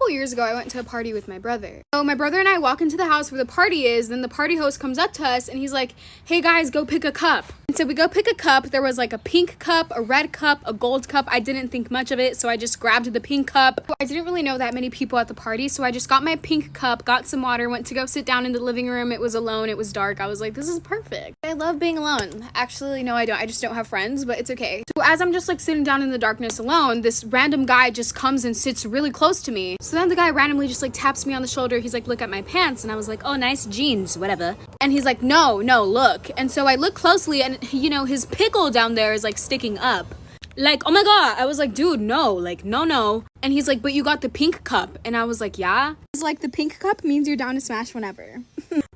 couple years ago, I went to a party with my brother. So my brother and I walk into the house where the party is, then the party host comes up to us and he's like, hey guys, go pick a cup. And so we go pick a cup. There was like a pink cup, a red cup, a gold cup. I didn't think much of it, so I just grabbed the pink cup. I didn't really know that many people at the party, so I just got my pink cup, got some water, went to go sit down in the living room. It was alone, it was dark. I was like, this is perfect. I love being alone. Actually, no, I don't. I just don't have friends, but it's okay. So as I'm just like sitting down in the darkness alone, this random guy just comes and sits really close to me. So then the guy randomly just like taps me on the shoulder. He's like, look at my pants. And I was like, oh, nice jeans, whatever. And he's like, no, look. And so I look closely and, you know, his pickle down there is like sticking up. Like, oh my God. I was like, dude, no, like, no. And he's like, but you got the pink cup. And I was like, yeah. He's like, the pink cup means you're down to smash whenever.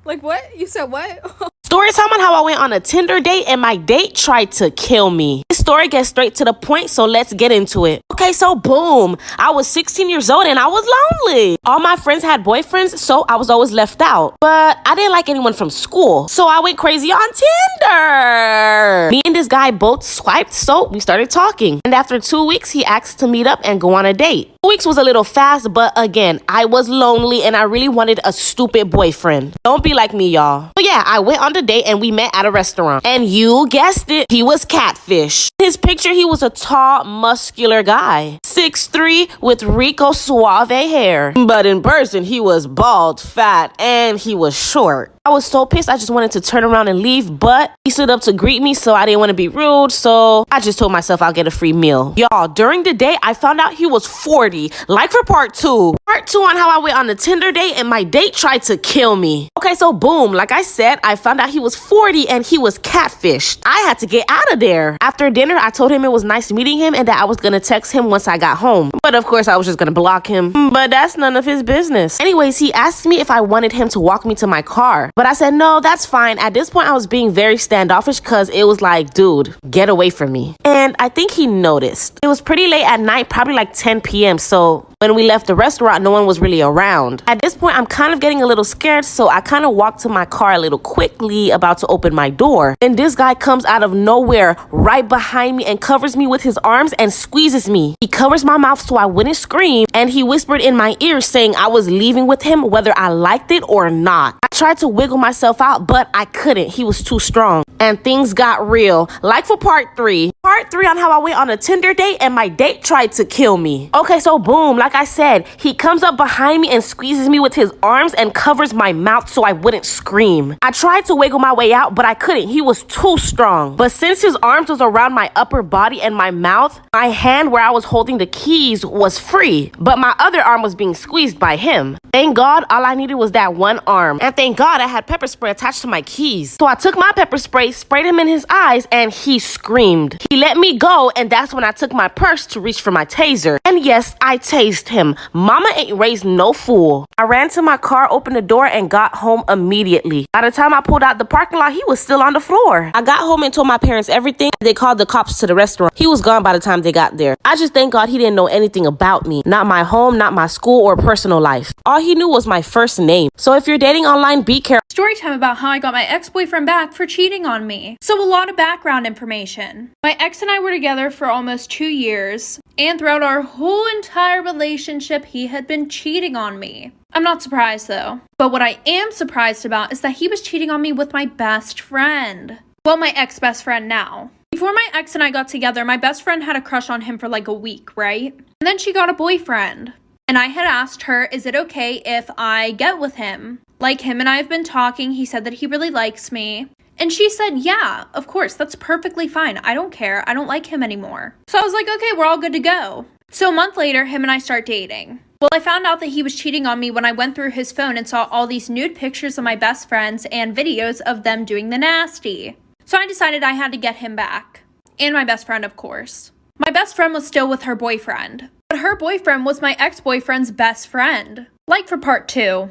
Like, what? You said what? Story time on how I went on a Tinder date and my date tried to kill me. This story gets straight to the point, so let's get into it. Okay, so boom. I was 16 years old and I was lonely. All my friends had boyfriends, so I was always left out. But I didn't like anyone from school, so I went crazy on Tinder. Me and this guy both swiped, so we started talking. And after 2 weeks, he asked to meet up and go on a date. 2 weeks was a little fast, but again, I was lonely and I really wanted a stupid boyfriend. Don't be like me, y'all. So yeah, I went on the date and we met at a restaurant. And you guessed it, he was catfish. His picture, he was a tall, muscular guy. 6'3" with Rico Suave hair. But in person, he was bald, fat, and he was short. I was so pissed, I just wanted to turn around and leave, but he stood up to greet me, so I didn't want to be rude, so I just told myself I'll get a free meal. Y'all, during the day, I found out he was 40. Like for part 2. Part 2 on how I went on the Tinder date and my date tried to kill me. Okay, so boom, like I said, I found out he was 40 and he was catfished. I had to get out of there. After dinner, I told him it was nice meeting him and that I was gonna text him once I got home. But of course, I was just gonna block him. But that's none of his business. Anyways, he asked me if I wanted him to walk me to my car. But I said, no, that's fine. At this point, I was being very standoffish because it was like, dude, get away from me. And I think he noticed. It was pretty late at night, probably like 10 p.m. So when we left the restaurant, no one was really around. At this point, I'm kind of getting a little scared, so I kind of walked to my car a little quickly, about to open my door. Then this guy comes out of nowhere right behind me and covers me with his arms and squeezes me. He covers my mouth so I wouldn't scream, and he whispered in my ear saying I was leaving with him whether I liked it or not. I tried to wiggle myself out, but I couldn't. He was too strong. And things got real. Like for part 3. Part 3 on how I went on a Tinder date and my date tried to kill me. Okay, so boom, like I said, he comes up behind me and squeezes me with his arms and covers my mouth so I wouldn't scream. I tried to wiggle my way out, but I couldn't. He was too strong. But since his arms was around my upper body and my mouth, my hand where I was holding the keys was free, but my other arm was being squeezed by him. Thank God, all I needed was that one arm. And thank God I had pepper spray attached to my keys. So I took my pepper spray, sprayed him in his eyes, and he screamed. He let me go, and that's when I took my purse to reach for my taser. And yes, I tased him. Mama ain't raised no fool. I ran to my car, opened the door, and got home immediately. By the time I pulled out the parking lot, he was still on the floor. I got home and told my parents everything. They called the cops to the restaurant. He was gone by the time they got there. I just thank God he didn't know anything about me. Not my home, not my school, or personal life. All he knew was my first name. So if you're dating online, be careful. Story time about how I got my ex-boyfriend back for cheating on me. So a lot of background information. My ex and I were together for almost 2 years, and throughout our whole entire relationship, he had been cheating on me. I'm not surprised though. But what I am surprised about is that he was cheating on me with my best friend. Well, my ex-best friend now. Before my ex and I got together, my best friend had a crush on him for like a week, right? And then she got a boyfriend. And I had asked her, is it okay if I get with him? Like, him and I have been talking. He said that he really likes me. And she said, yeah, of course, that's perfectly fine. I don't care. I don't like him anymore. So I was like, okay, we're all good to go. So a month later, him and I start dating. Well, I found out that he was cheating on me when I went through his phone and saw all these nude pictures of my best friends and videos of them doing the nasty. So I decided I had to get him back. And my best friend, of course. My best friend was still with her boyfriend. But her boyfriend was my ex-boyfriend's best friend. Like for part 2.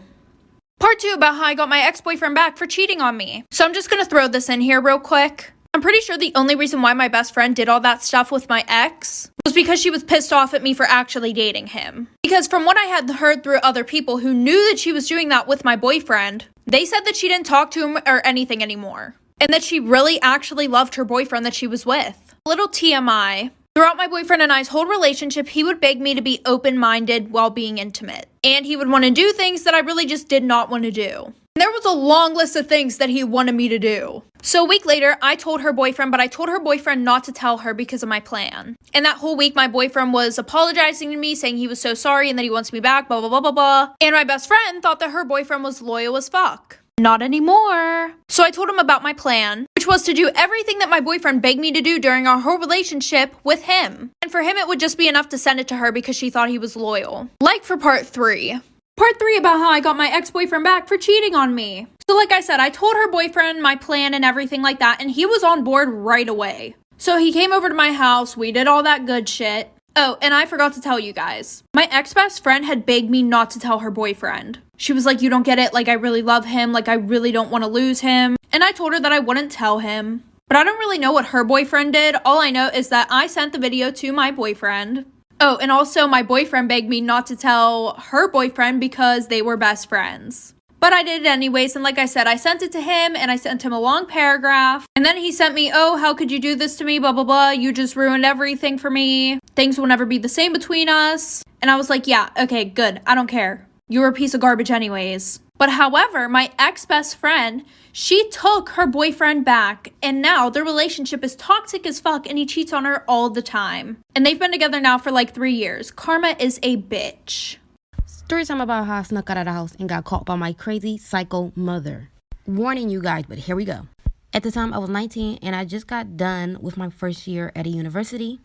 Part 2 about how I got my ex-boyfriend back for cheating on me. So I'm just gonna throw this in here real quick. I'm pretty sure the only reason why my best friend did all that stuff with my ex was because she was pissed off at me for actually dating him. Because from what I had heard through other people who knew that she was doing that with my boyfriend, they said that she didn't talk to him or anything anymore. And that she really actually loved her boyfriend that she was with. A little TMI. Throughout my boyfriend and I's whole relationship, he would beg me to be open-minded while being intimate. And he would want to do things that I really just did not want to do. There was a long list of things that he wanted me to do. So a week later, I told her boyfriend, but I told her boyfriend not to tell her because of my plan. And that whole week, my boyfriend was apologizing to me, saying he was so sorry and that he wants me back, blah, blah, blah, blah, blah. And my best friend thought that her boyfriend was loyal as fuck. Not anymore. So I told him about my plan, which was to do everything that my boyfriend begged me to do during our whole relationship with him. And for him, it would just be enough to send it to her because she thought he was loyal. Like for part 3. Part 3 about how I got my ex-boyfriend back for cheating on me. So like I said, I told her boyfriend my plan and everything like that, and he was on board right away. So he came over to my house, we did all that good shit. Oh, and I forgot to tell you guys. My ex-best friend had begged me not to tell her boyfriend. She was like, you don't get it, like I really love him, like I really don't want to lose him. And I told her that I wouldn't tell him. But I don't really know what her boyfriend did. All I know is that I sent the video to my boyfriend. Oh, and also my boyfriend begged me not to tell her boyfriend because they were best friends. But I did it anyways, and like I said, I sent it to him, and I sent him a long paragraph. And then he sent me, oh, how could you do this to me, blah, blah, blah. You just ruined everything for me. Things will never be the same between us. And I was like, yeah, okay, good. I don't care. You were a piece of garbage anyways. But however, my ex-best friend, she took her boyfriend back, and now their relationship is toxic as fuck, and he cheats on her all the time. And they've been together now for like 3 years. Karma is a bitch. Story time about how I snuck out of the house and got caught by my crazy psycho mother. Warning you guys, but here we go. At the time, I was 19, and I just got done with my first year at a university.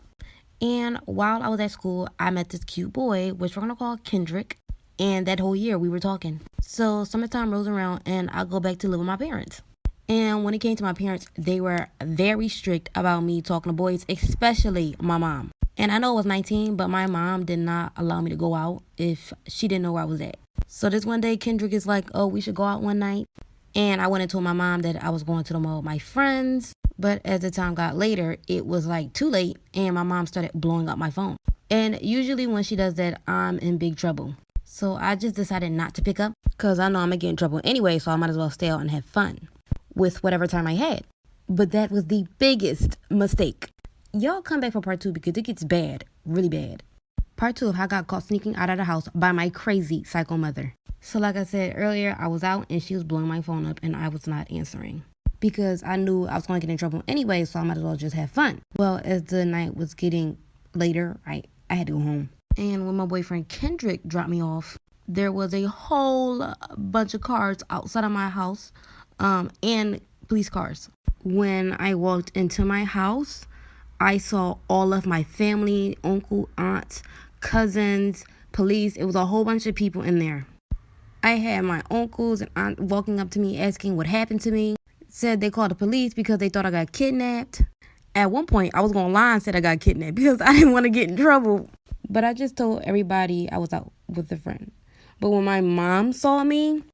And while I was at school, I met this cute boy, which we're going to call Kendrick. And that whole year, we were talking. So summertime rolls around, and I go back to live with my parents. And when it came to my parents, they were very strict about me talking to boys, especially my mom. And I know I was 19, but my mom did not allow me to go out if she didn't know where I was at. So this one day, Kendrick is like, oh, we should go out one night. And I went and told my mom that I was going to the mall with my friends. But as the time got later, it was like too late, and my mom started blowing up my phone. And usually when she does that, I'm in big trouble. So I just decided not to pick up because I know I'm going to get in trouble anyway, so I might as well stay out and have fun with whatever time I had. But that was the biggest mistake. Y'all come back for part 2 because it gets bad, really bad. Part 2 of how I got caught sneaking out of the house by my crazy psycho mother. So like I said earlier, I was out and she was blowing my phone up and I was not answering. Because I knew I was going to get in trouble anyway, so I might as well just have fun. Well, as the night was getting later, I had to go home. And when my boyfriend Kendrick dropped me off, there was a whole bunch of cars outside of my house, and police cars. When I walked into my house, I saw all of my family, uncle, aunts, cousins, police. It was a whole bunch of people in there. I had my uncles and aunt walking up to me asking what happened to me. Said they called the police because they thought I got kidnapped. At one point, I was going to lie and said I got kidnapped because I didn't want to get in trouble. But I just told everybody I was out with a friend. But when my mom saw me,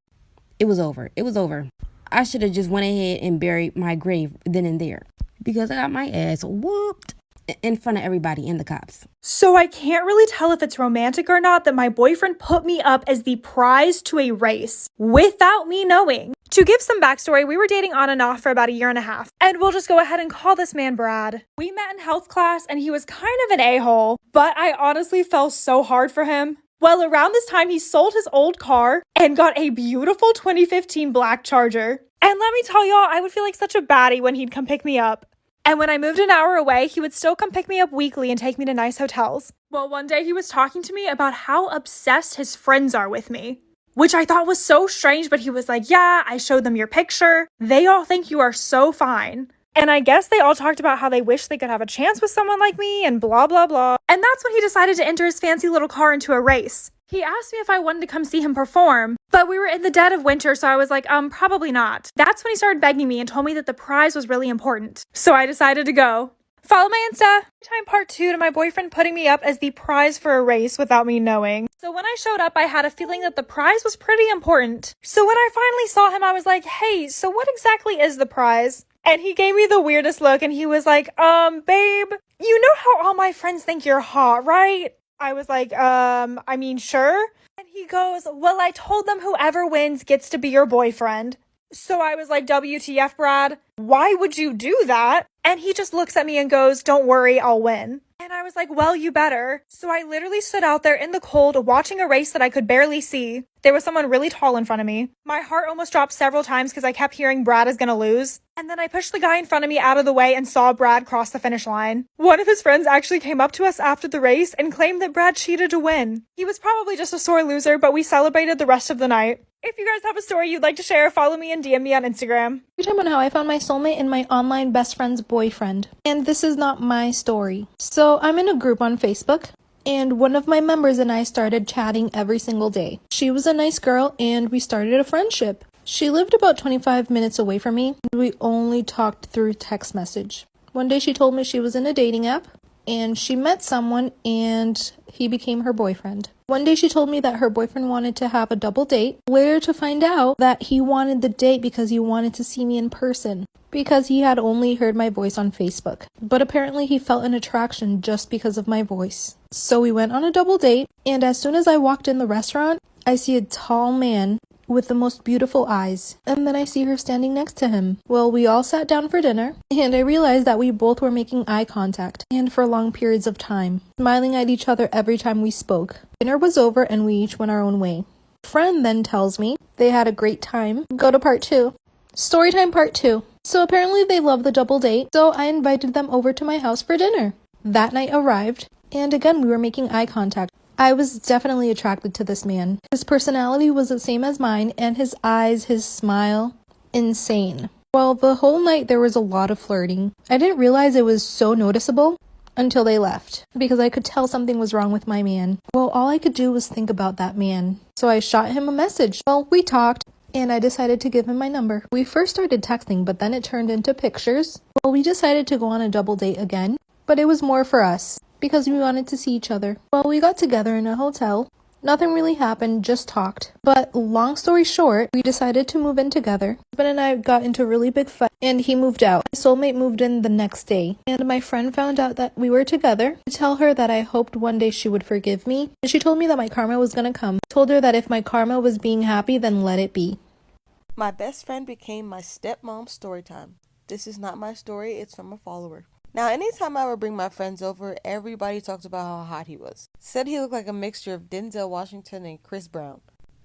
it was over. It was over. I should have just went ahead and buried my grave then and there. Because I got my ass whooped in front of everybody and the cops. So I can't really tell if it's romantic or not that my boyfriend put me up as the prize to a race without me knowing. To give some backstory, we were dating on and off for about 1.5 years. And we'll just go ahead and call this man Brad. We met in health class and he was kind of an a-hole, but I honestly fell so hard for him. Well, around this time, he sold his old car and got a beautiful 2015 black Charger. And let me tell y'all, I would feel like such a baddie when he'd come pick me up. And when I moved an hour away, he would still come pick me up weekly and take me to nice hotels. Well, one day he was talking to me about how obsessed his friends are with me, which I thought was so strange, but he was like, yeah, I showed them your picture. They all think you are so fine. And I guess they all talked about how they wish they could have a chance with someone like me and blah, blah, blah. And that's when he decided to enter his fancy little car into a race. He asked me if I wanted to come see him perform, but we were in the dead of winter, so I was like, probably not. That's when he started begging me and told me that the prize was really important. So I decided to go. Follow my Insta. Time part 2 to my boyfriend putting me up as the prize for a race without me knowing. So when I showed up, I had a feeling that the prize was pretty important. So when I finally saw him, I was like, hey, so what exactly is the prize? And he gave me the weirdest look and he was like, babe, you know how all my friends think you're hot, right? I was like, I mean, sure. And he goes, well, I told them whoever wins gets to be your boyfriend. So I was like, WTF, Brad? why would you do that? And he just looks at me and goes, don't worry, I'll win. And I was like, well, you better. So I literally stood out there in the cold watching a race that I could barely see. There was someone really tall in front of me. My heart almost dropped several times because I kept hearing Brad is gonna lose. And then I pushed the guy in front of me out of the way and saw Brad cross the finish line. One of his friends actually came up to us after the race and claimed that Brad cheated to win. He was probably just a sore loser, but we celebrated the rest of the night. If you guys have a story you'd like to share, follow me and DM me on Instagram. Time on how I found my soulmate and my online best friend's boyfriend. And this is not my story. So I'm in a group on Facebook, and one of my members and I started chatting every single day. She was a nice girl, and we started a friendship. She lived about 25 minutes away from me. We only talked through text message. One day she told me she was in a dating app, and she met someone, and he became her boyfriend. One day she told me that her boyfriend wanted to have a double date, later to find out that he wanted the date because he wanted to see me in person, because he had only heard my voice on Facebook. But apparently he felt an attraction just because of my voice. So we went on a double date, and as soon as I walked in the restaurant, I see a tall man with the most beautiful eyes, and then I see her standing next to him. Well, we all sat down for dinner, and I realized that we both were making eye contact, and for long periods of time, smiling at each other every time we spoke. Dinner was over, and we each went our own way. Friend then tells me they had a great time. Go to part 2. Storytime part 2. So apparently they love the double date, so I invited them over to my house for dinner. That night arrived, and again we were making eye contact. I was definitely attracted to this man. His personality was the same as mine, and his eyes, his smile, insane. Well, the whole night there was a lot of flirting. I didn't realize it was so noticeable until they left, because I could tell something was wrong with my man. Well, all I could do was think about that man. So I shot him a message. Well, we talked, and I decided to give him my number. We first started texting, but then it turned into pictures. Well, we decided to go on a double date again, but it was more for us, because we wanted to see each other. Well, we got together in a hotel. Nothing really happened, just talked. But long story short, we decided to move in together. Husband and I got into a really big fight, and he moved out. My soulmate moved in the next day, and my friend found out that we were together. To tell her that I hoped one day she would forgive me, and she told me that my karma was gonna come. I told her that if my karma was being happy, then let it be. My best friend became my stepmom's story time. This is not my story, it's from a follower. Now, anytime I would bring my friends over, everybody talked about how hot he was. Said he looked like a mixture of Denzel Washington and Chris Brown.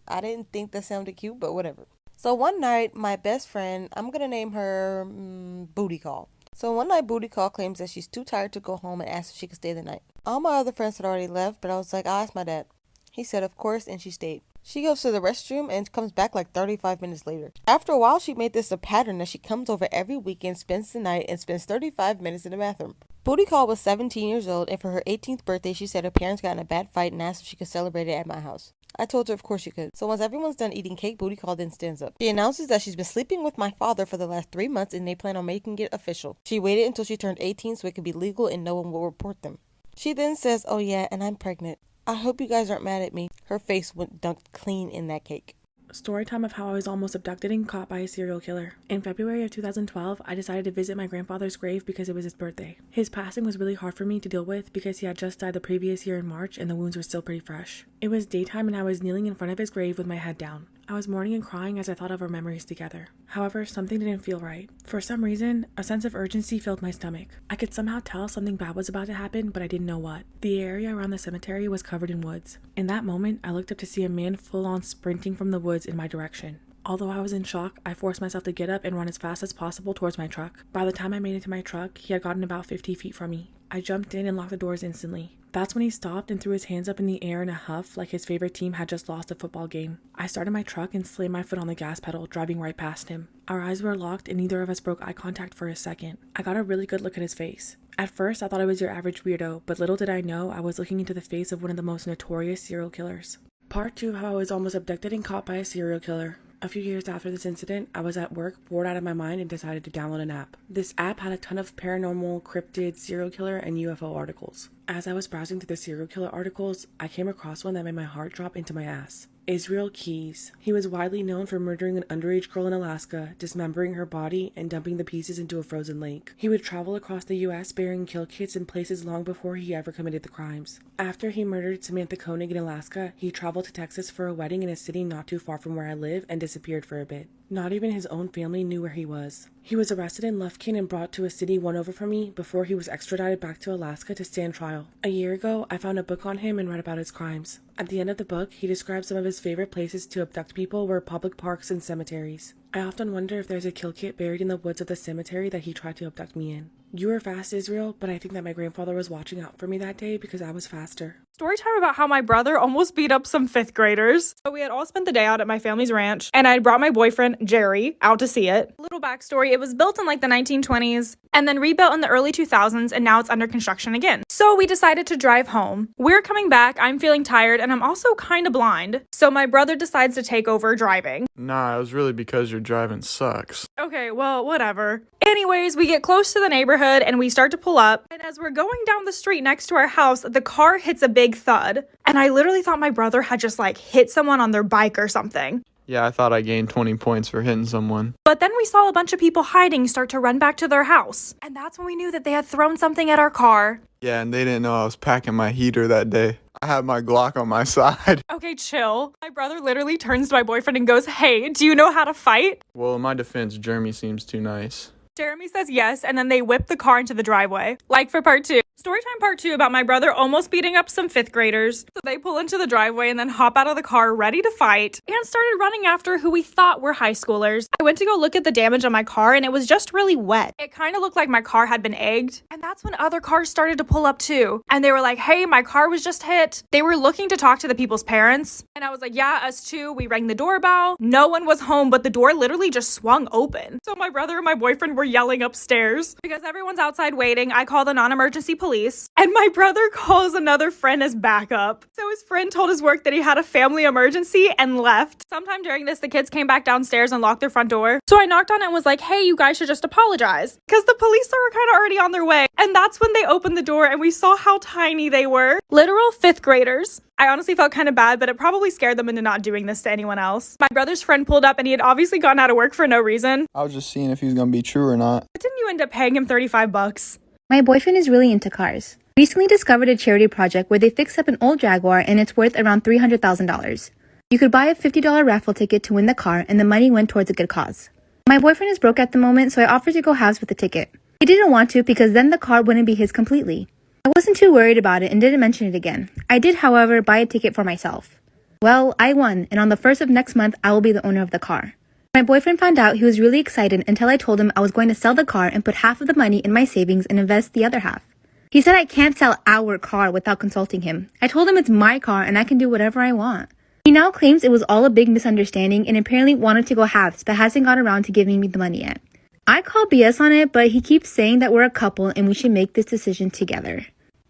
I didn't think that sounded cute, but whatever. So one night, my best friend, I'm going to name her Booty Call. So one night, Booty Call claims that she's too tired to go home and asks if she could stay the night. All my other friends had already left, but I was like, I'll ask my dad. He said, of course, and she stayed. She goes to the restroom and comes back like 35 minutes later. After a while, she made this a pattern that she comes over every weekend, spends the night, and spends 35 minutes in the bathroom. Booty Call was 17 years old, and for her 18th birthday, she said her parents got in a bad fight and asked if she could celebrate it at my house. I told her of course she could. So once everyone's done eating cake, Booty Call then stands up. She announces that she's been sleeping with my father for the last 3 months and they plan on making it official. She waited until she turned 18 so it could be legal and no one will report them. She then says, oh yeah, and I'm pregnant. I hope you guys aren't mad at me. Her face went dunked clean in that cake. Story time of how I was almost abducted and caught by a serial killer. In February of 2012, I decided to visit my grandfather's grave because it was his birthday. His passing was really hard for me to deal with because he had just died the previous year in March and the wounds were still pretty fresh. It was daytime and I was kneeling in front of his grave with my head down. I was mourning and crying as I thought of our memories together. However, something didn't feel right. For some reason, a sense of urgency filled my stomach. I could somehow tell something bad was about to happen, but I didn't know what. The area around the cemetery was covered in woods. In that moment, I looked up to see a man full-on sprinting from the woods in my direction. Although I was in shock, I forced myself to get up and run as fast as possible towards my truck. By the time I made it to my truck, he had gotten about 50 feet from me. I jumped in and locked the doors instantly. That's when he stopped and threw his hands up in the air in a huff like his favorite team had just lost a football game. I started my truck and slammed my foot on the gas pedal, driving right past him. Our eyes were locked and neither of us broke eye contact for a second. I got a really good look at his face. At first, I thought I was your average weirdo, but little did I know I was looking into the face of one of the most notorious serial killers. Part 2, how I was almost abducted and caught by a serial killer. A few years after this incident, I was at work, bored out of my mind, and decided to download an app. This app had a ton of paranormal, cryptid, serial killer, and UFO articles. As I was browsing through the serial killer articles, I came across one that made my heart drop into my ass. Israel Keyes. He was widely known for murdering an underage girl in Alaska, dismembering her body, and dumping the pieces into a frozen lake. He would travel across the U.S. bearing kill kits in places long before he ever committed the crimes. After he murdered Samantha Koenig in Alaska, he traveled to Texas for a wedding in a city not too far from where I live and disappeared for a bit. Not even his own family knew where he was. He was arrested in Lufkin and brought to a city one over from me before he was extradited back to Alaska to stand trial. A year ago, I found a book on him and read about his crimes. At the end of the book, he described some of his favorite places to abduct people were public parks and cemeteries. I often wonder if there's a kill kit buried in the woods of the cemetery that he tried to abduct me in. You were fast, Israel, but I think that my grandfather was watching out for me that day because I was faster. Story time about how my brother almost beat up some 5th graders. So we had all spent the day out at my family's ranch, and I had brought my boyfriend, Jerry, out to see it. Little backstory, it was built in like the 1920s, and then rebuilt in the early 2000s, and now it's under construction again. So we decided to drive home. We're coming back, I'm feeling tired, and I'm also kind of blind. So my brother decides to take over driving. Nah, it was really because your driving sucks. Okay, well, whatever. Anyways, we get close to the neighborhood and we start to pull up. And as we're going down the street next to our house, the car hits a big thud. And I literally thought my brother had just like hit someone on their bike or something. Yeah, I thought I gained 20 points for hitting someone. But then we saw a bunch of people hiding start to run back to their house. And that's when we knew that they had thrown something at our car. Yeah, and they didn't know I was packing my heater that day. I had my Glock on my side. Okay, chill. My brother literally turns to my boyfriend and goes, "Hey, do you know how to fight?" Well, in my defense, Jeremy seems too nice. Jeremy says yes, and then they whip the car into the driveway. Like for part 2. Storytime part 2 about my brother almost beating up some 5th graders. So they pull into the driveway and then hop out of the car ready to fight and started running after who we thought were high schoolers. I went to go look at the damage on my car and it was just really wet. It kind of looked like my car had been egged. And that's when other cars started to pull up too. And they were like, "Hey, my car was just hit." They were looking to talk to the people's parents. And I was like, "Yeah, us too." We rang the doorbell. No one was home, but the door literally just swung open. So my brother and my boyfriend were yelling upstairs. Because everyone's outside waiting, I call the non-emergency police. And my brother calls another friend as backup. So his friend told his work that he had a family emergency and left. Sometime during this, the kids came back downstairs and locked their front door. So I knocked on it and was like, "Hey, you guys should just apologize." Because the police were kind of already on their way. And that's when they opened the door and we saw how tiny they were. Literal 5th graders. I honestly felt kind of bad, but it probably scared them into not doing this to anyone else. My brother's friend pulled up and he had obviously gotten out of work for no reason. I was just seeing if he was gonna be true or not. But didn't you end up paying him $35? My boyfriend is really into cars. Recently discovered a charity project where they fixed up an old Jaguar and it's worth around $300,000. You could buy a $50 raffle ticket to win the car and the money went towards a good cause. My boyfriend is broke at the moment, so I offered to go halves with the ticket. He didn't want to because then the car wouldn't be his completely. I wasn't too worried about it and didn't mention it again. I did, however, buy a ticket for myself. Well, I won, and on the 1st of next month, I will be the owner of the car. My boyfriend found out he was really excited until I told him I was going to sell the car and put half of the money in my savings and invest the other half. He said I can't sell our car without consulting him. I told him it's my car and I can do whatever I want. He now claims it was all a big misunderstanding and apparently wanted to go halves but hasn't got around to giving me the money yet. I call BS on it, but he keeps saying that we're a couple and we should make this decision together.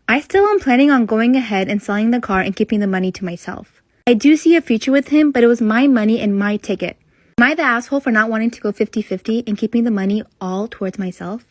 I still am planning on going ahead and selling the car and keeping the money to myself. I do see a future with him, but it was my money and my ticket. Am I the asshole for not wanting to go 50-50 and keeping the money all towards myself?